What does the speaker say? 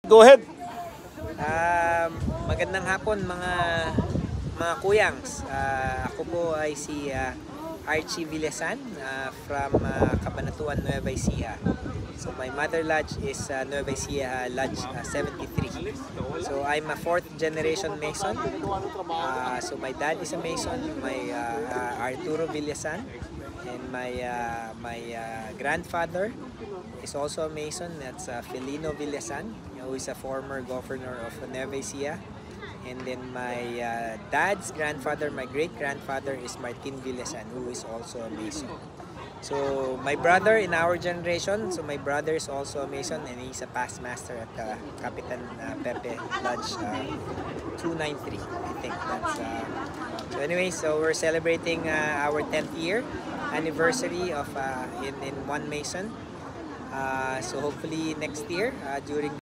Go ahead. Magandang hapon mga kuyangs. Ako po ay si Archie Villasan from Cabanatuan, Nueva Ecija. So my mother lodge is Nueva Ecija Lodge 73. So I'm a 4th generation Mason. So my dad is a Mason, my Arturo Villasan, and my grandfather is also a Mason. That's Felino Villasan, who is a former governor of Nueva Ecija. And then my dad's grandfather, my great-grandfather is Martin Villasan, who is also a Mason. So my brother in our generation, so my brother is also a Mason and he's a past master at Capitan Pepe Lodge 293, I think. So anyway, so we're celebrating our 10th year anniversary of in One Mason. So hopefully next year during